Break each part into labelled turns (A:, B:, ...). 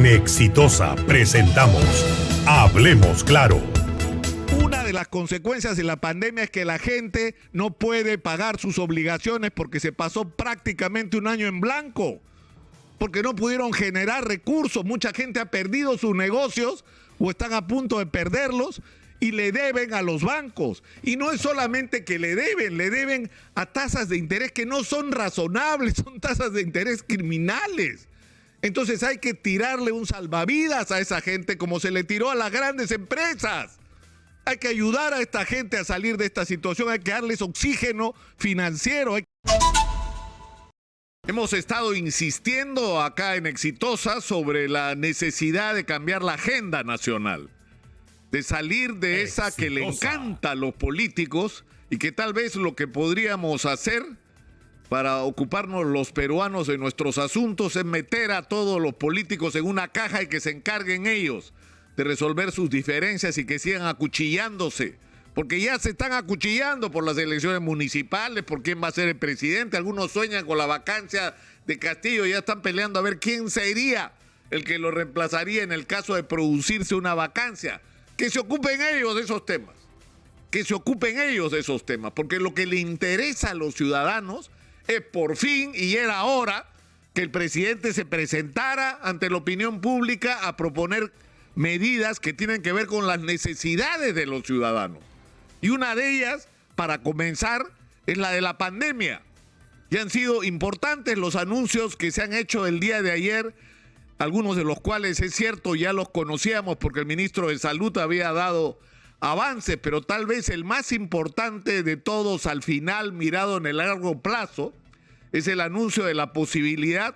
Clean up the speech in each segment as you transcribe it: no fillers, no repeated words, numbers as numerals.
A: En Exitosa presentamos Hablemos Claro.
B: Una de las consecuencias de la pandemia es que la gente no puede pagar sus obligaciones porque se pasó prácticamente un año en blanco, porque no pudieron generar recursos. Mucha gente ha perdido sus negocios o están a punto de perderlos y le deben a los bancos. Y no es solamente que le deben a tasas de interés que no son razonables, son tasas de interés criminales. Entonces hay que tirarle un salvavidas a esa gente como se le tiró a las grandes empresas. Hay que ayudar a esta gente a salir de esta situación, hay que darles oxígeno financiero. Hemos estado insistiendo acá en Exitosa sobre la necesidad de cambiar la agenda nacional, de salir de esa que le encanta a los políticos y que tal vez lo que podríamos hacer para ocuparnos los peruanos de nuestros asuntos es meter a todos los políticos en una caja y que se encarguen ellos de resolver sus diferencias y que sigan acuchillándose, porque ya se están acuchillando por las elecciones municipales, por quién va a ser el presidente. Algunos sueñan con la vacancia de Castillo, ya están peleando a ver quién sería el que lo reemplazaría en el caso de producirse una vacancia. Que se ocupen ellos de esos temas, porque lo que le interesa a los ciudadanos es por fin, y era hora, que el presidente se presentara ante la opinión pública a proponer medidas que tienen que ver con las necesidades de los ciudadanos. Y una de ellas, para comenzar, es la de la pandemia. Y han sido importantes los anuncios que se han hecho el día de ayer, algunos de los cuales, es cierto, ya los conocíamos porque el ministro de Salud había dado avances, pero tal vez el más importante de todos al final, mirado en el largo plazo, es el anuncio de la posibilidad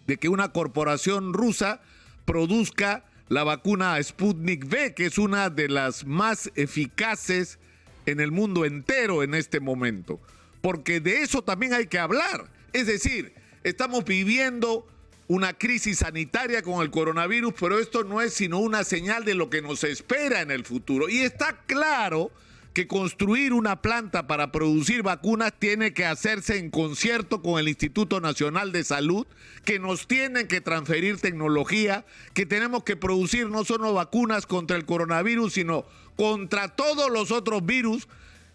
B: de que una corporación rusa produzca la vacuna Sputnik V, que es una de las más eficaces en el mundo entero en este momento. Porque de eso también hay que hablar. Es decir, estamos viviendo una crisis sanitaria con el coronavirus, pero esto no es sino una señal de lo que nos espera en el futuro. Y está claro que construir una planta para producir vacunas tiene que hacerse en concierto con el Instituto Nacional de Salud, que nos tienen que transferir tecnología, que tenemos que producir no solo vacunas contra el coronavirus, sino contra todos los otros virus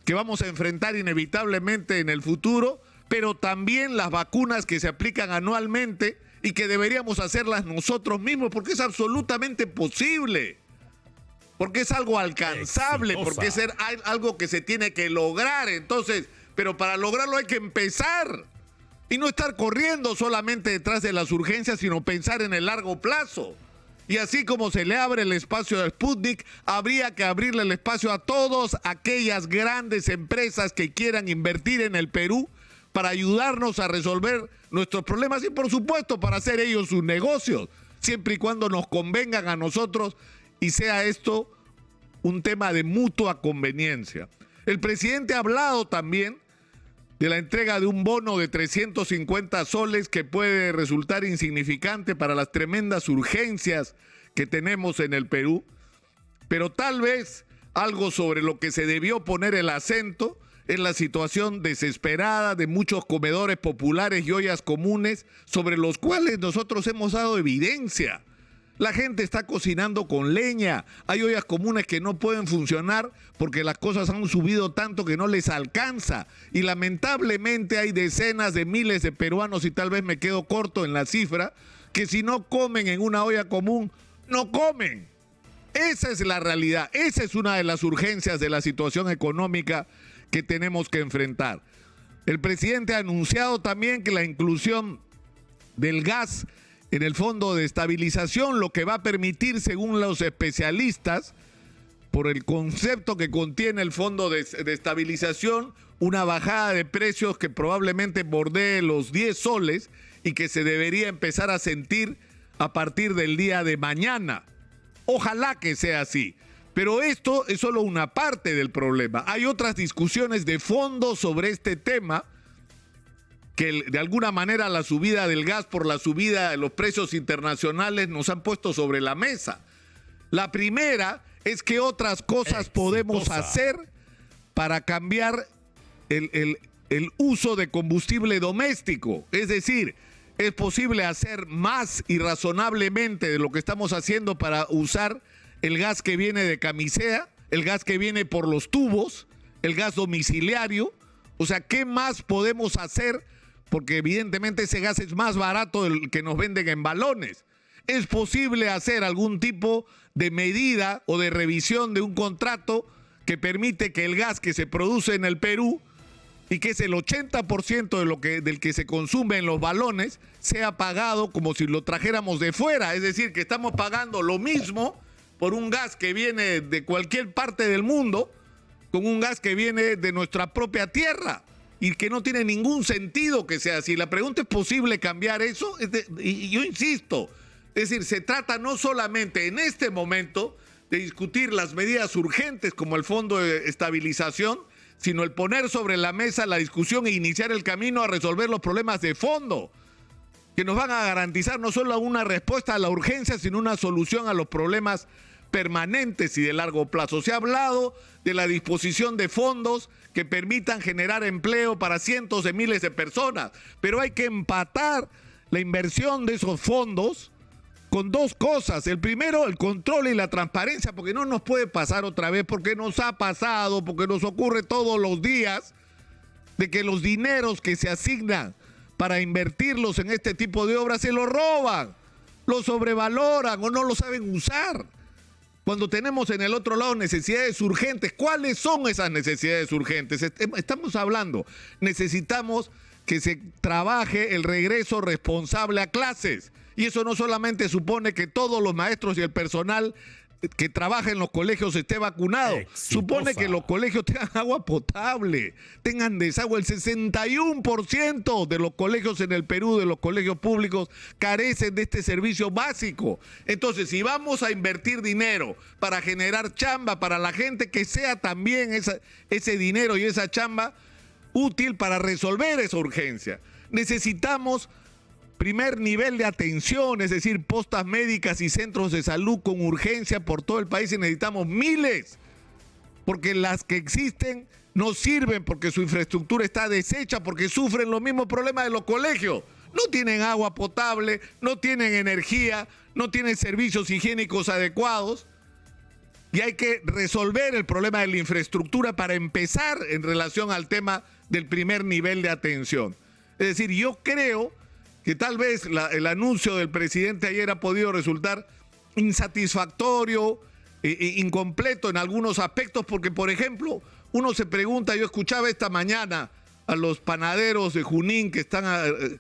B: que vamos a enfrentar inevitablemente en el futuro, pero también las vacunas que se aplican anualmente y que deberíamos hacerlas nosotros mismos, porque es absolutamente posible, porque es algo alcanzable, porque es algo que se tiene que lograr. Entonces, pero para lograrlo hay que empezar y no estar corriendo solamente detrás de las urgencias, sino pensar en el largo plazo. Y así como se le abre el espacio a Sputnik, habría que abrirle el espacio a todas aquellas grandes empresas que quieran invertir en el Perú para ayudarnos a resolver nuestros problemas y, por supuesto, para hacer ellos sus negocios, siempre y cuando nos convengan a nosotros y sea esto un tema de mutua conveniencia. El presidente ha hablado también de la entrega de un bono de 350 soles que puede resultar insignificante para las tremendas urgencias que tenemos en el Perú, pero tal vez algo sobre lo que se debió poner el acento es la situación desesperada de muchos comedores populares y ollas comunes sobre los cuales nosotros hemos dado evidencia. La gente está cocinando con leña, hay ollas comunes que no pueden funcionar porque las cosas han subido tanto que no les alcanza. Y lamentablemente hay decenas de miles de peruanos, y tal vez me quedo corto en la cifra, que si no comen en una olla común, no comen. Esa es la realidad, esa es una de las urgencias de la situación económica que tenemos que enfrentar. El presidente ha anunciado también que la inclusión del gas en el fondo de estabilización, lo que va a permitir, según los especialistas, por el concepto que contiene el fondo de estabilización, una bajada de precios que probablemente bordee los 10 soles y que se debería empezar a sentir a partir del día de mañana. Ojalá que sea así. Pero esto es solo una parte del problema. Hay otras discusiones de fondo sobre este tema que de alguna manera la subida del gas por la subida de los precios internacionales nos han puesto sobre la mesa. La primera es qué otras cosas podemos hacer para cambiar el uso de combustible doméstico. Es decir, ¿Es posible hacer más y razonablemente de lo que estamos haciendo para usar el gas que viene de camisea, el gas que viene por los tubos, el gas domiciliario? O sea, ¿qué más podemos hacer? Porque evidentemente ese gas es más barato del que nos venden en balones. ¿Es posible hacer algún tipo de medida o de revisión de un contrato que permite que el gas que se produce en el Perú y que es el 80% del que se consume en los balones, sea pagado como si lo trajéramos de fuera? Es decir, que estamos pagando lo mismo por un gas que viene de cualquier parte del mundo, con un gas que viene de nuestra propia tierra, y que no tiene ningún sentido que sea así. La pregunta: ¿es posible cambiar eso? Y yo insisto, es decir, se trata no solamente en este momento de discutir las medidas urgentes como el Fondo de Estabilización, sino el poner sobre la mesa la discusión e iniciar el camino a resolver los problemas de fondo, que nos van a garantizar no solo una respuesta a la urgencia, sino una solución a los problemas permanentes y de largo plazo. Se ha hablado de la disposición de fondos que permitan generar empleo para cientos de miles de personas, pero hay que empatar la inversión de esos fondos con dos cosas. El primero, el control y la transparencia, porque no nos puede pasar otra vez, porque nos ha pasado, porque nos ocurre todos los días, de que los dineros que se asignan para invertirlos en este tipo de obras se los roban, los sobrevaloran o no lo saben usar. Cuando tenemos en el otro lado necesidades urgentes, ¿cuáles son esas necesidades urgentes? Estamos hablando, necesitamos que se trabaje el regreso responsable a clases. Y eso no solamente supone que todos los maestros y el personal que trabaja en los colegios esté vacunado.
A: Exitosa.
B: Supone que los colegios tengan agua potable, tengan desagüe. El 61% de los colegios en el Perú, de los colegios públicos, carecen de este servicio básico. Entonces, si vamos a invertir dinero para generar chamba para la gente, que sea también ese dinero y esa chamba útil para resolver esa urgencia. Necesitamos primer nivel de atención, es decir, postas médicas y centros de salud con urgencia por todo el país, y necesitamos miles, porque las que existen no sirven, porque su infraestructura está deshecha, porque sufren los mismos problemas de los colegios. No tienen agua potable, no tienen energía, no tienen servicios higiénicos adecuados, y hay que resolver el problema de la infraestructura para empezar en relación al tema del primer nivel de atención. Es decir, yo creo que tal vez el anuncio del presidente ayer ha podido resultar insatisfactorio, incompleto en algunos aspectos, porque, por ejemplo, uno se pregunta, yo escuchaba esta mañana a los panaderos de Junín que están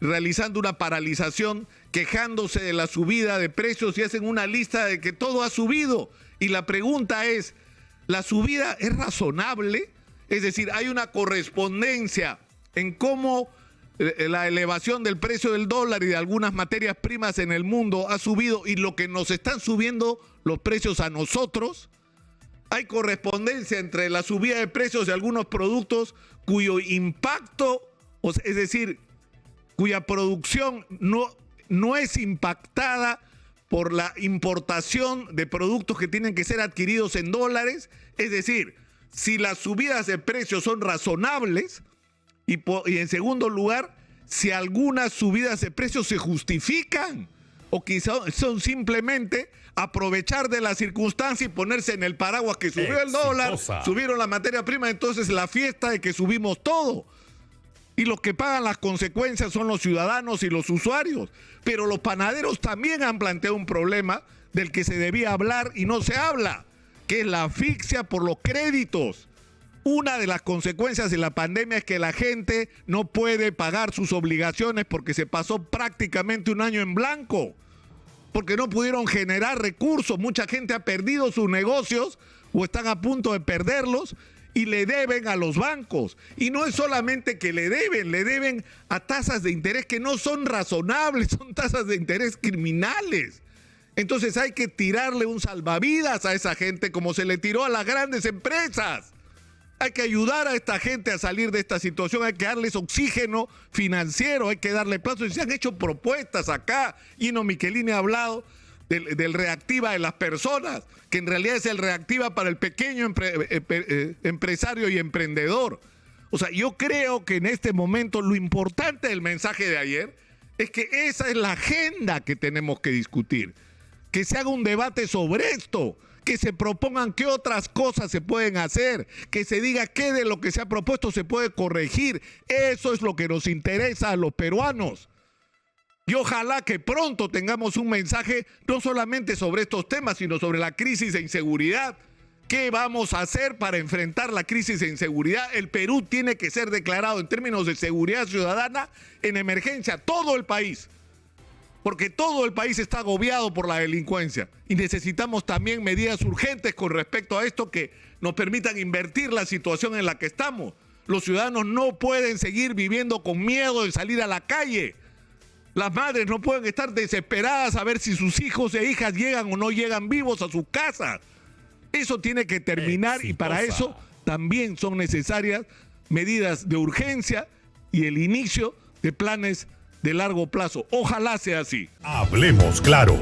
B: realizando una paralización, quejándose de la subida de precios, y hacen una lista de que todo ha subido. Y la pregunta es, ¿la subida es razonable? Es decir, hay una correspondencia en cómo la elevación del precio del dólar y de algunas materias primas en el mundo ha subido, y lo que nos están subiendo los precios a nosotros. Hay correspondencia entre la subida de precios de algunos productos cuyo impacto, es decir, cuya producción no es impactada por la importación de productos que tienen que ser adquiridos en dólares. Es decir, si las subidas de precios son razonables, y en segundo lugar, si algunas subidas de precios se justifican o quizá son simplemente aprovechar de la circunstancia y ponerse en el paraguas que subió el dólar, subieron la materia prima, entonces la fiesta de que subimos todo. Y los que pagan las consecuencias son los ciudadanos y los usuarios. Pero los panaderos también han planteado un problema del que se debía hablar y no se habla, que es la asfixia por los créditos. Una de las consecuencias de la pandemia es que la gente no puede pagar sus obligaciones porque se pasó prácticamente un año en blanco, porque no pudieron generar recursos. Mucha gente ha perdido sus negocios o están a punto de perderlos y le deben a los bancos. Y no es solamente que le deben a tasas de interés que no son razonables, son tasas de interés criminales. Entonces hay que tirarle un salvavidas a esa gente como se le tiró a las grandes empresas. Hay que ayudar a esta gente a salir de esta situación, hay que darles oxígeno financiero, hay que darle plazo. Y se han hecho propuestas acá. Gino Michelini ha hablado del reactiva de las personas, que en realidad es el reactiva para el pequeño empresario y emprendedor. O sea, yo creo que en este momento lo importante del mensaje de ayer Es que esa es la agenda que tenemos que discutir. Que se haga un debate sobre esto, que se propongan qué otras cosas se pueden hacer, que se diga qué de lo que se ha propuesto se puede corregir. Eso es lo que nos interesa a los peruanos. Y ojalá que pronto tengamos un mensaje no solamente sobre estos temas, sino sobre la crisis de inseguridad. ¿Qué vamos a hacer para enfrentar la crisis de inseguridad? El Perú tiene que ser declarado en términos de seguridad ciudadana en emergencia, todo el país. Porque todo el país está agobiado por la delincuencia. Y necesitamos también medidas urgentes con respecto a esto que nos permitan invertir la situación en la que estamos. Los ciudadanos no pueden seguir viviendo con miedo de salir a la calle. Las madres no pueden estar desesperadas a ver si sus hijos e hijas llegan o no llegan vivos a su casa. Eso tiene que terminar y para eso también son necesarias medidas de urgencia y el inicio de planes de largo plazo. Ojalá sea así.
A: Hablemos claro.